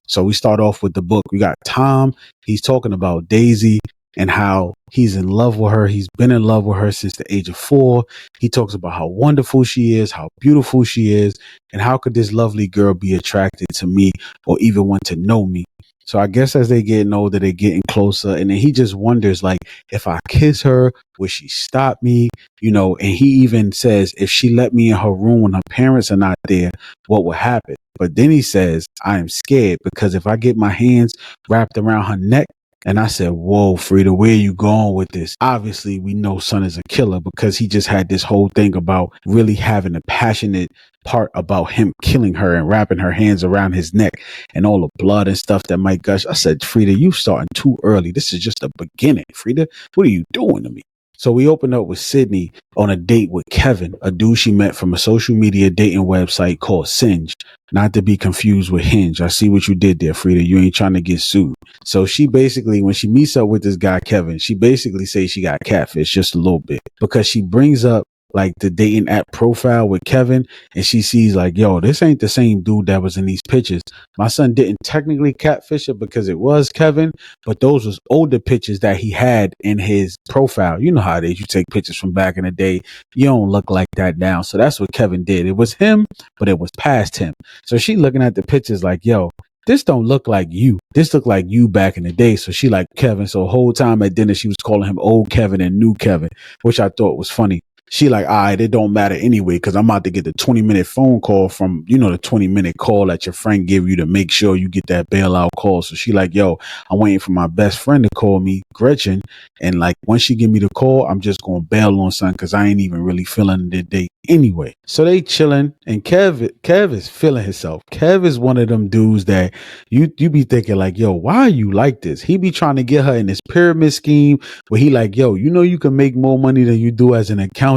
So we start off with the book. We got Tom. He's talking about Daisy and how he's in love with her. He's been in love with her since the age of 4. He talks about how wonderful she is, how beautiful she is, and how could this lovely girl be attracted to me or even want to know me. So I guess as they getting older, they're getting closer. And then he just wonders, like, if I kiss her, would she stop me? And he even says, if she let me in her room when her parents are not there, what would happen? But then he says, I am scared because if I get my hands wrapped around her neck, and I said, whoa, Freida, where are you going with this? Obviously, we know Son is a killer because he just had this whole thing about really having a passionate part about him killing her and wrapping her hands around his neck and all the blood and stuff that might gush. I said, Freida, you starting too early. This is just the beginning, Freida. What are you doing to me? So we opened up with Sydney on a date with Kevin, a dude she met from a social media dating website called Singe, not to be confused with Hinge. I see what you did there, Freida. You ain't trying to get sued. So she basically, when she meets up with this guy, Kevin, she basically says she got catfish just a little bit because she brings up like the dating app profile with Kevin and she sees like, yo, this ain't the same dude that was in these pictures. My son didn't technically catfish her because it was Kevin, but those was older pictures that he had in his profile. You know how it is. You take pictures from back in the day. You don't look like that now. So that's what Kevin did. It was him, but it was past him. So she looking at the pictures like, yo, this don't look like you. This look like you back in the day. So she like Kevin. So the whole time at dinner, she was calling him old Kevin and new Kevin, which I thought was funny. She like, all right, it don't matter anyway, because I'm about to get the 20-minute phone call from, the 20-minute call that your friend give you to make sure you get that bailout call. So she like, yo, I'm waiting for my best friend to call me, Gretchen. And like, once she give me the call, I'm just going to bail on son because I ain't even really feeling the date anyway. So they chilling and Kev is feeling himself. Kev is one of them dudes that you be thinking like, yo, why are you like this? He be trying to get her in this pyramid scheme where he like, yo, you can make more money than you do as an accountant.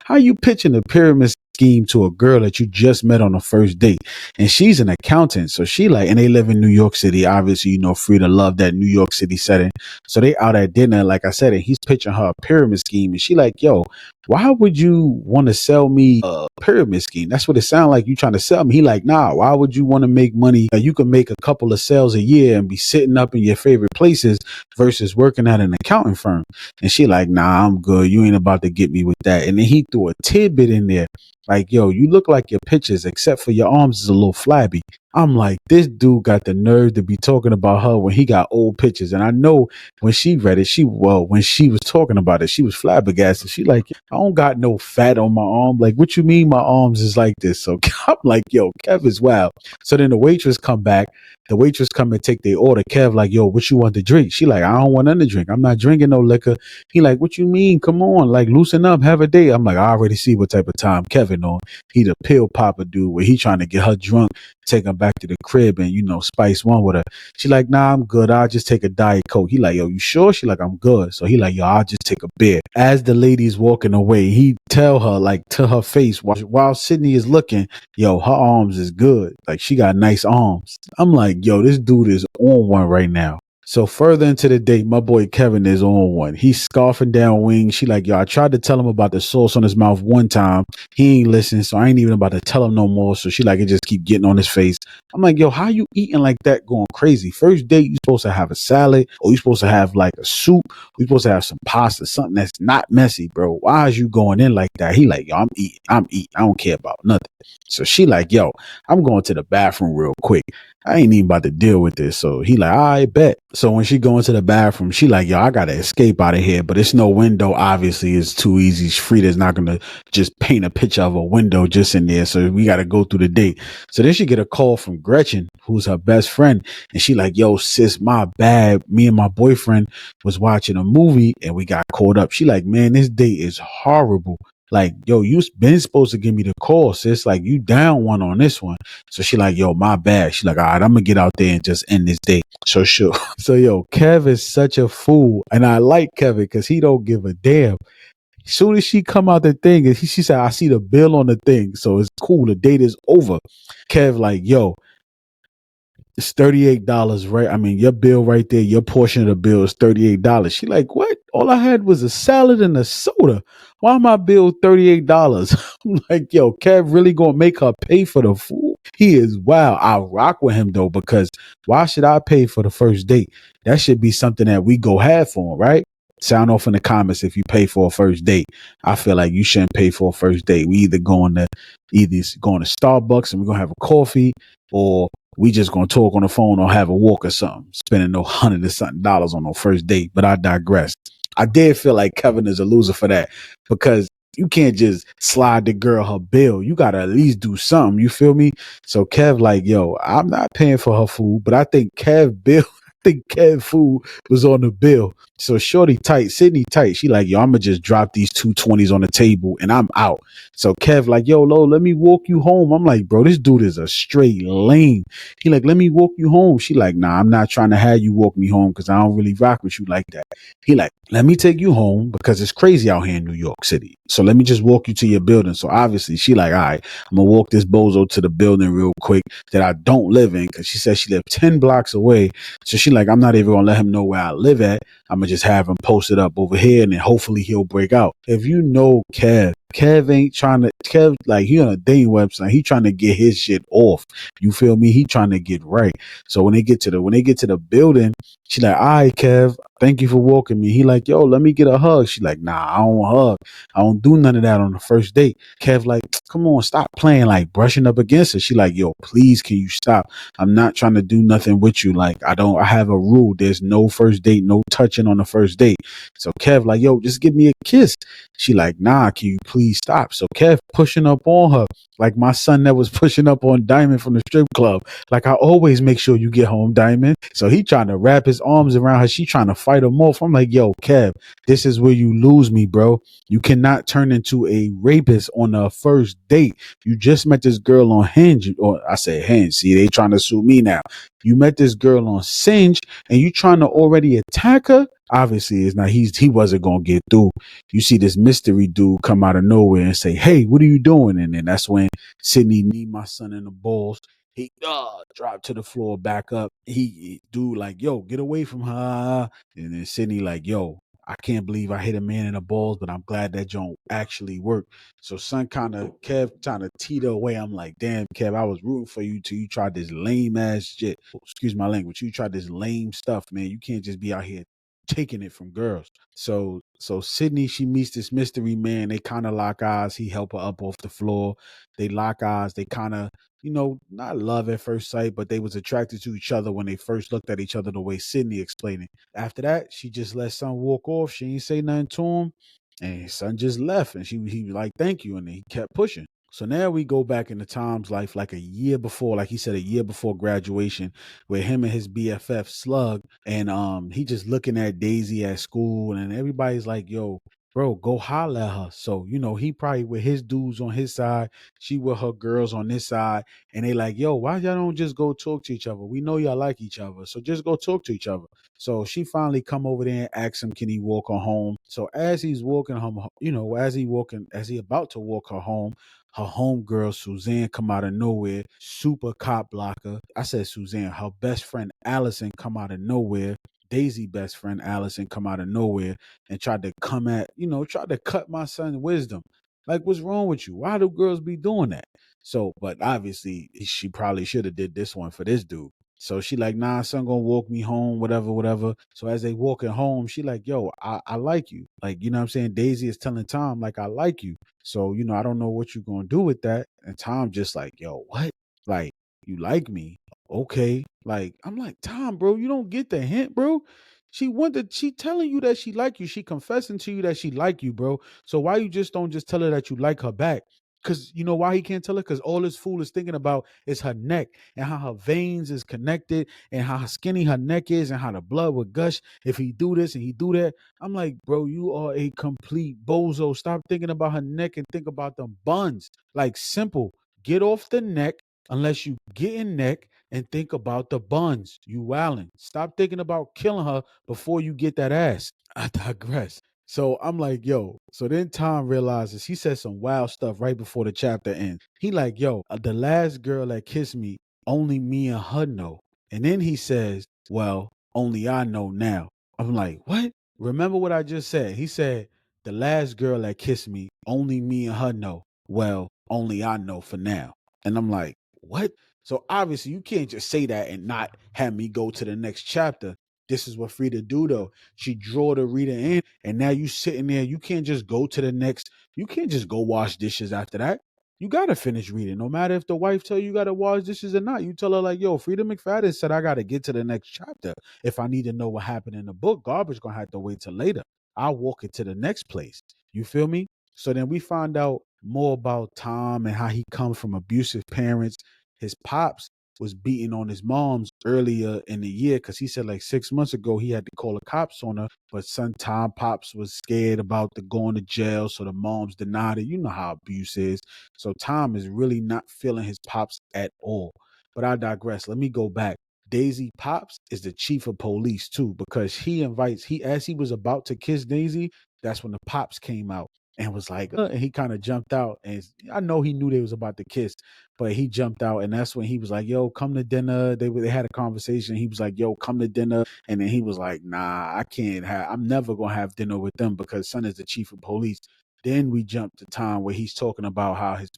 How you pitching a pyramid scheme to a girl that you just met on the first date? And she's an accountant. So she like, and they live in New York City. Obviously, Frida loved that New York City setting. So they out at dinner, like I said, and he's pitching her a pyramid scheme. And she like, yo, why would you want to sell me a pyramid scheme? That's what it sounds like you trying to sell me. He like, nah, why would you want to make money? You can make a couple of sales a year and be sitting up in your favorite places versus working at an accounting firm. And she like, nah, I'm good. You ain't about to get me with that. And then he threw a tidbit in there. Like, yo, you look like your pictures, except for your arms is a little flabby. I'm like, this dude got the nerve to be talking about her when he got old pictures. And I know when she read it, when she was talking about it, she was flabbergasted. She like, I don't got no fat on my arm. Like, what you mean my arms is like this? So I'm like, yo, Kev is wild. So then the waitress come back. The waitress come and take their order. Kev like, yo, what you want to drink? She like, I don't want nothing to drink. I'm not drinking no liquor. He like, what you mean? Come on, like loosen up, have a day. I'm like, I already see what type of time Kevin on. He the pill popper dude where he trying to get her drunk, take her back to the crib and, spice one with her. She like, nah, I'm good. I'll just take a Diet Coke. He like, yo, you sure? She like, I'm good. So he like, yo, I'll just take a beer. As the lady's walking away, he tell her like to her face while Sydney is looking, yo, her arms is good. Like she got nice arms. I'm like, yo, this dude is on one right now. So further into the date, my boy Kevin is on one. He's scarfing down wings. She like, yo, I tried to tell him about the sauce on his mouth one time. He ain't listening, so I ain't even about to tell him no more. So she like, it just keep getting on his face. I'm like, yo, how you eating like that going crazy? First date, you supposed to have a salad, or you supposed to have like a soup, or you supposed to have some pasta, something that's not messy, bro. Why is you going in like that? He like, yo, I'm eating. I don't care about nothing. So she like, yo, I'm going to the bathroom real quick. I ain't even about to deal with this. So he like, I bet. So when she go into the bathroom, she like, yo, I got to escape out of here. But it's no window. Obviously, it's too easy. Frida's not going to just paint a picture of a window just in there. So we got to go through the date. So then she get a call from Gretchen, who's her best friend. And she like, yo, sis, my bad. Me and my boyfriend was watching a movie and we got caught up. She like, man, this date is horrible. Like, yo, you been supposed to give me the call, sis. Like, you down one on this one. So she like, yo, my bad. She like, all right, I'm going to get out there and just end this date. So sure. So, yo, Kev is such a fool. And I like Kevin because he don't give a damn. Soon as she come out the thing, and she said, I see the bill on the thing. So it's cool. The date is over. Kev like, yo, it's $38, right? I mean, your bill right there, your portion of the bill is $38. She like, what? All I had was a salad and a soda. Why my bill $38? I'm like, yo, Kev really gonna make her pay for the food? He is wild. I rock with him though, because why should I pay for the first date? That should be something that we go half on, right? Sound off in the comments if you pay for a first date. I feel like you shouldn't pay for a first date. We either going to Starbucks and we're gonna have a coffee, or we just gonna talk on the phone or have a walk or something. Spending no $100 or something on no first date. But I digress. I did feel like Kevin is a loser for that, because you can't just slide the girl her bill. You gotta at least do something. You feel me? So Kev, like, yo, I'm not paying for her food, but I think Kev bill, I think Kev food was on the bill. So Shorty tight, Sydney tight. She like, yo, I'm gonna just drop these 220s on the table and I'm out. So Kev like, yo, Lo, let me walk you home. I'm like, bro, this dude is a straight lame. He like, let me walk you home. She like, nah, I'm not trying to have you walk me home because I don't really rock with you like that. He like, let me take you home because it's crazy out here in New York City. So let me just walk you to your building. So obviously she like, all right, I'm gonna walk this bozo to the building real quick that I don't live in, because she said she lived 10 blocks away. So she like, I'm not even gonna let him know where I live at. I'm gonna just have him posted up over here and then hopefully he'll break out. If you know Kev ain't trying to, Kev, like, he on a dating website, he trying to get his shit off. You feel me? He trying to get right. So when they get to the building, she like, all right, Kev, thank you for walking me. He like, yo, let me get a hug. She like, nah, I don't hug. I don't do none of that on the first date. Kev like, come on, stop playing, like brushing up against her. She like, yo, please, can you stop? I'm not trying to do nothing with you. Like, I have a rule. There's no first date, no touching on the first date. So Kev like, yo, just give me a kiss. She like, nah, can you please stop? So Kev pushing up on her like my son that was pushing up on Diamond from the strip club. Like, I always make sure you get home, Diamond. So he trying to wrap his arms around her. She trying to fight him off. I'm like, yo, Kev, this is where you lose me, bro. You cannot turn into a rapist on a first date. You just met this girl on Hinge, or I say Hinge. See, they trying to sue me now. You met this girl on Singe and you trying to already attack her. Obviously, it's not. He wasn't gonna get through. You see this mystery dude come out of nowhere and say, "Hey, what are you doing?" And then that's when Sydney knee my son in the balls. He dropped to the floor, back up. He dude like, yo, get away from her. And then Sydney like, yo, I can't believe I hit a man in the balls, but I'm glad that joint actually worked. So son Kev trying to teeter away. I'm like, damn, Kev, I was rooting for you till you tried this lame ass shit. Excuse my language. You tried this lame stuff, man. You can't just be out here taking it from girls. So Sydney, she meets this mystery man. They kind of lock eyes. He help her up off the floor. They lock eyes. They kind of, not love at first sight, but they was attracted to each other when they first looked at each other, the way Sydney explained it. After that, she just let son walk off. She ain't say nothing to him. And son just left. And he was like, thank you. And then he kept pushing. So now we go back into Tom's life like a year before, like he said, a year before graduation, where him and his BFF slug, and he just looking at Daisy at school, and everybody's like, yo, bro, go holler at her. So, he probably with his dudes on his side, she with her girls on this side, and they like, yo, why y'all don't just go talk to each other? We know y'all like each other, so just go talk to each other. So she finally come over there and asks him, can he walk her home? So as he's walking home, as he about to walk her home, her homegirl Suzanne come out of nowhere, super cop blocker. I said Suzanne, her best friend Allison come out of nowhere. Daisy best friend Allison come out of nowhere and tried to tried to cut my son's wisdom. Like, what's wrong with you? Why do girls be doing that? So, but obviously she probably should have did this one for this dude. So she like, nah, son gonna walk me home, whatever, whatever. So as they walking home, she like, yo, I like you. Like, you know what I'm saying? Daisy is telling Tom, like, I like you. So, I don't know what you're gonna do with that. And Tom just like, yo, what? Like, you like me? Okay. Like, I'm like, Tom, bro, you don't get the hint, bro. She telling you that she like you. She confessing to you that she like you, bro. So why you just don't just tell her that you like her back? Because you know why he can't tell her? Because all this fool is thinking about is her neck and how her veins is connected and how skinny her neck is and how the blood would gush if he do this and he do that. I'm like, bro, you are a complete bozo. Stop thinking about her neck and think about them buns. Like, simple. Get off the neck unless you get in neck and think about the buns. You wildin'. Stop thinking about killing her before you get that ass. I digress. So I'm like, yo. So then Tom realizes he said some wild stuff right before the chapter ends. He like, yo, the last girl that kissed me, only me and her know. And then he says, well, only I know now. I'm like, what? Remember what I just said? He said, the last girl that kissed me, only me and her know. Well, only I know for now. And I'm like, what? So obviously you can't just say that and not have me go to the next chapter. This is what Frida do though. She draw the reader in, and now you sitting there. You can't just go to the next. You can't just go wash dishes after that. You gotta finish reading, no matter if the wife tell you gotta wash dishes or not. You tell her like, "Yo, Freida McFadden said I gotta get to the next chapter. If I need to know what happened in the book, garbage gonna have to wait till later. I'll walk it to the next place." You feel me? So then we find out more about Tom and how he comes from abusive parents. His pops was beating on his mom's earlier in the year because he said like 6 months ago he had to call the cops on her, but son Tom pops was scared about the going to jail, so the moms denied it. You know how abuse is. So Tom is really not feeling his pops at all. But I digress. Let me go back. Daisy Pops is the chief of police too, because he as he was about to kiss Daisy, that's when the pops came out and was like, and he kind of jumped out. And I know he knew they was about to kiss, but he jumped out, and that's when he was like, "Yo, come to dinner." They had a conversation. He was like, "Yo, come to dinner," and then he was like, "Nah, I can't have. I'm never gonna have dinner with them because son is the chief of police." Then we jump to time where he's talking about how his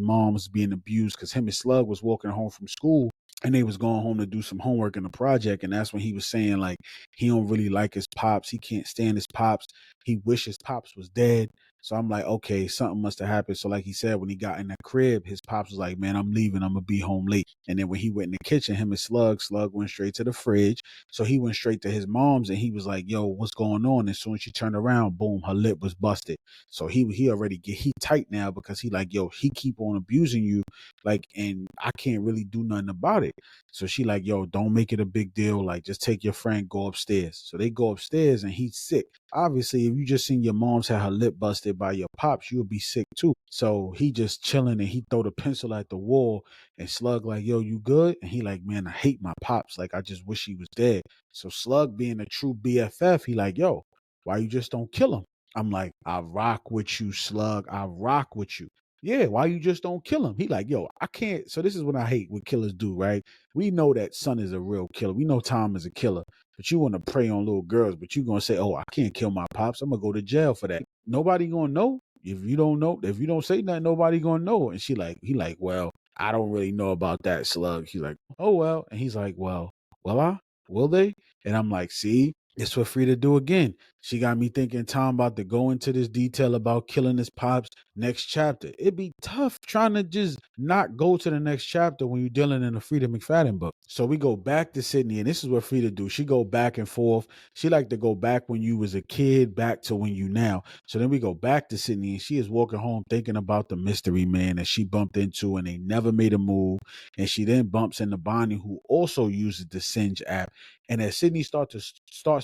mom was being abused because him and Slug was walking home from school and they was going home to do some homework in a project, and that's when he was saying like he don't really like his pops, he can't stand his pops, he wishes pops was dead. So I'm like, okay, something must have happened. So like he said, when he got in that crib, his pops was like, "Man, I'm leaving, I'm gonna be home late." And then when he went in the kitchen, him and Slug went straight to the fridge. So he went straight to his mom's and he was like, "Yo, what's going on?" And soon as she turned around, boom, her lip was busted. So he already he tight now because he like, "Yo, he keep on abusing you, like, and I can't really do nothing about it." So she like, "Yo, don't make it a big deal. Like, just take your friend, go upstairs." So they go upstairs and he's sick. Obviously, if you just seen your mom's had her lip busted by your pops, you'll be sick too. So he just chilling and he throw the pencil at the wall and Slug like, "Yo, you good?" And he like, "Man, I hate my pops. Like, I just wish he was dead." So Slug being a true BFF, he like, "Yo, why you just don't kill him?" I'm like, "I rock with you, Slug. I rock with you." "Yeah, why you just don't kill him?" He like, "Yo, I can't." So this is what I hate what killers do, right? We know that son is a real killer. We know Tom is a killer, but you want to prey on little girls, but you gonna say, "Oh, I can't kill my pops. I'm gonna go to jail for that." Nobody gonna know. If you don't know, if you don't say nothing, nobody gonna know. And he like, "Well, I don't really know about that, Slug." He's like, "Oh well," and he's like, "Well, will they?" And I'm like, "See, it's what Frida do again. She got me thinking Tom about to go into this detail about killing his pops next chapter. It'd be tough trying to just not go to the next chapter when you're dealing in a Freida McFadden book." So we go back to Sydney, and this is what Frida do. She go back and forth. She like to go back when you was a kid, back to when you now. So then we go back to Sydney, and she is walking home thinking about the mystery man that she bumped into, and they never made a move. And she then bumps into Bonnie, who also uses the Singe app. And as Sydney starts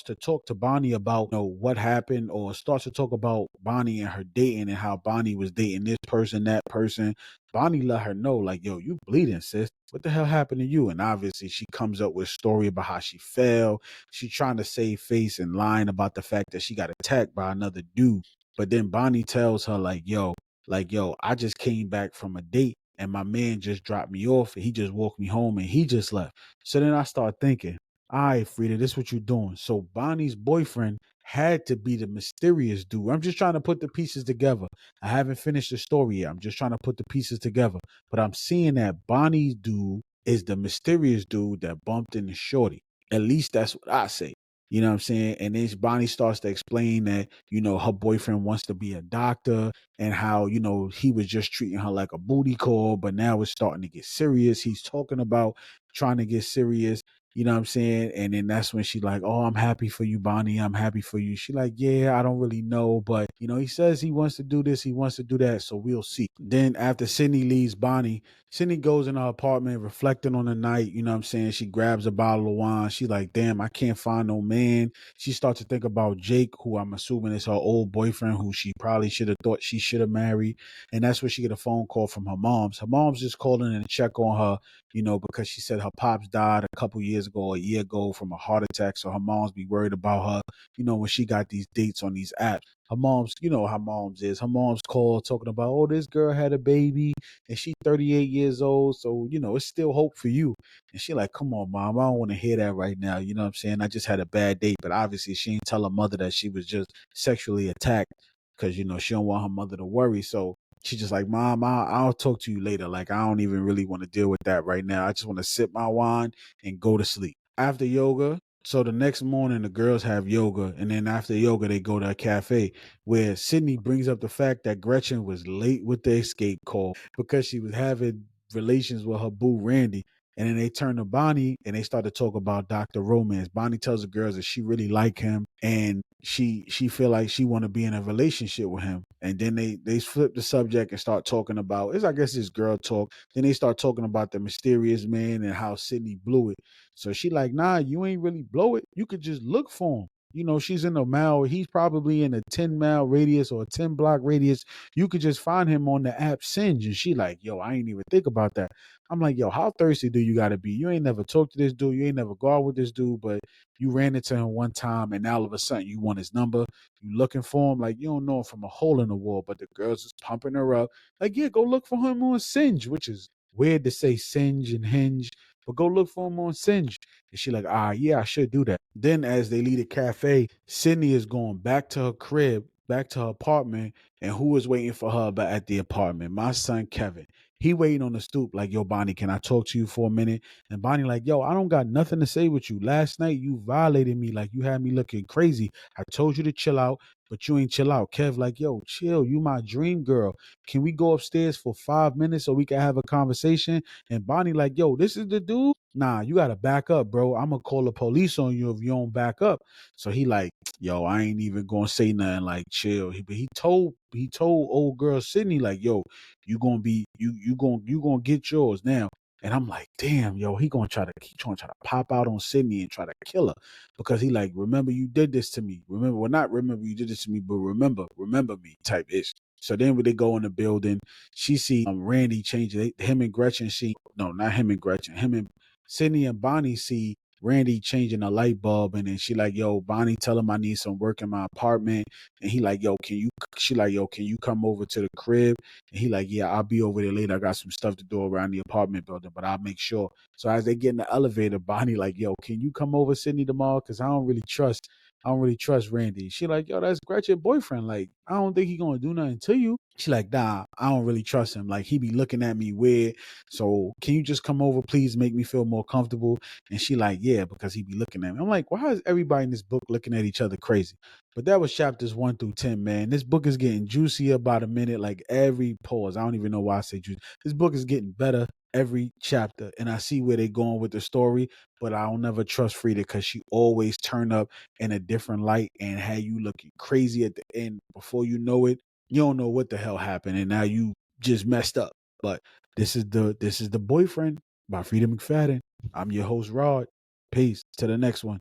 to talk to Bonnie about what happened, or starts to talk about Bonnie and her dating and how Bonnie was dating this person, that person, Bonnie let her know like, "Yo, you bleeding, sis. What the hell happened to you?" And obviously she comes up with a story about how she fell. She trying to save face and lying about the fact that she got attacked by another dude. But then Bonnie tells her like, yo, I just came back from a date and my man just dropped me off and he just walked me home and he just left. So then I start thinking, all right, Frida, this is what you're doing. So Bonnie's boyfriend had to be the mysterious dude. I'm just trying to put the pieces together. I haven't finished the story yet. I'm just trying to put the pieces together. But I'm seeing that Bonnie's dude is the mysterious dude that bumped into Shorty. At least that's what I say. You know what I'm saying? And then Bonnie starts to explain that, her boyfriend wants to be a doctor and how, he was just treating her like a booty call, but now it's starting to get serious. He's talking about trying to get serious. You know what I'm saying? And then that's when she like, "Oh, I'm happy for you, Bonnie. I'm happy for you." She like, "Yeah, I don't really know, but he says he wants to do this, he wants to do that, so we'll see." Then after Sydney leaves Bonnie, Sydney goes in her apartment reflecting on the night. You know what I'm saying? She grabs a bottle of wine. She like, "Damn, I can't find no man." She starts to think about Jake, who I'm assuming is her old boyfriend, who she probably should have thought she should have married. And that's where she get a phone call from her mom's. Her mom's just calling in to check on her, because she said her pops died a couple years ago, a year ago from a heart attack. So her mom's be worried about her, when she got these dates on these apps. Her mom's, how mom's is. Her mom's called talking about, "Oh, this girl had a baby and she 38 years old. So, it's still hope for you." And she like, "Come on, mom, I don't want to hear that right now. You know what I'm saying? I just had a bad date." But obviously she didn't tell her mother that she was just sexually attacked because, she don't want her mother to worry. So She's just like, Mom, I'll talk to you later. Like, I don't even really want to deal with that right now. I just want to sip my wine and go to sleep. After yoga, so the next morning the girls have yoga, and then after yoga they go to a cafe where Sydney brings up the fact that Gretchen was late with the escape call because she was having relations with her boo Randy. And then they turn to Bonnie and they start to talk about Dr. Romance. Bonnie tells the girls that she really like him and she feel like she want to be in a relationship with him. And then they flip the subject and start talking about it's I guess this girl talk. Then they start talking about the mysterious man and how Sydney blew it. So she like, nah, you ain't really blow it. You could just look for him. You know, she's in a mile. He's probably in a 10-mile radius or a 10-block radius. You could just find him on the app Singe. And she like, yo, I ain't even think about that. I'm like, yo, how thirsty do you got to be? You ain't never talked to this dude. You ain't never go out with this dude, but you ran into him one time and now all of a sudden you want his number. You looking for him like you don't know him from a hole in the wall, but the girls is pumping her up. Like, yeah, go look for him on Singe, which is weird to say Singe and Hinge, but go look for him on Singe. And she like, yeah, I should do that. Then as they leave the cafe, Sydney is going back to her crib, back to her apartment, and who is waiting for her at the apartment? My son, Kevin. He waiting on the stoop like, yo, Bonnie, can I talk to you for a minute? And Bonnie like, yo, I don't got nothing to say with you. Last night you violated me. Like you had me looking crazy. I told you to chill out, but you ain't chill out. Kev like, yo, chill. You my dream girl. Can we go upstairs for 5 minutes so we can have a conversation? And Bonnie like, yo, this is the dude? Nah, you got to back up, bro. I'm going to call the police on you if you don't back up. So he like, yo, I ain't even going to say nothing like chill. But he told old girl Sydney like, yo, you gonna be you gonna get yours now. And I'm like, damn, yo, he gonna try to pop out on Sydney and try to kill her because he like, remember you did this to me. Remember, well, not remember you did this to me, but remember me type ish. So then when they go in the building, she see Randy change him and Gretchen see no, not him and Gretchen, him and Sydney and Bonnie see Randy changing a light bulb, and then she like, yo, Bonnie, tell him I need some work in my apartment. And he like, yo, she like, yo, can you come over to the crib? And he like, yeah, I'll be over there later. I got some stuff to do around the apartment building, but I'll make sure. So as they get in the elevator, Bonnie like, yo, can you come over Sydney tomorrow? Cause I don't really trust Randy. She like, yo, that's Gretchen boyfriend. Like, I don't think he gonna do nothing to you. She like, nah, I don't really trust him. Like, he be looking at me weird. So can you just come over, please, make me feel more comfortable? And she like, yeah, because he be looking at me. I'm like, why is everybody in this book looking at each other crazy? But that was chapters 1 through 10, man. This book is getting juicier by the minute, like every pause. I don't even know why I say juicy. This book is getting better every chapter, and I see where they're going with the story, but I'll never trust Freida because she always turn up in a different light and had you looking crazy at the end. Before you know it, you don't know what the hell happened, and now you just messed up. But this is the boyfriend by Freida McFadden. I'm your host, Rod. Peace. To the next one.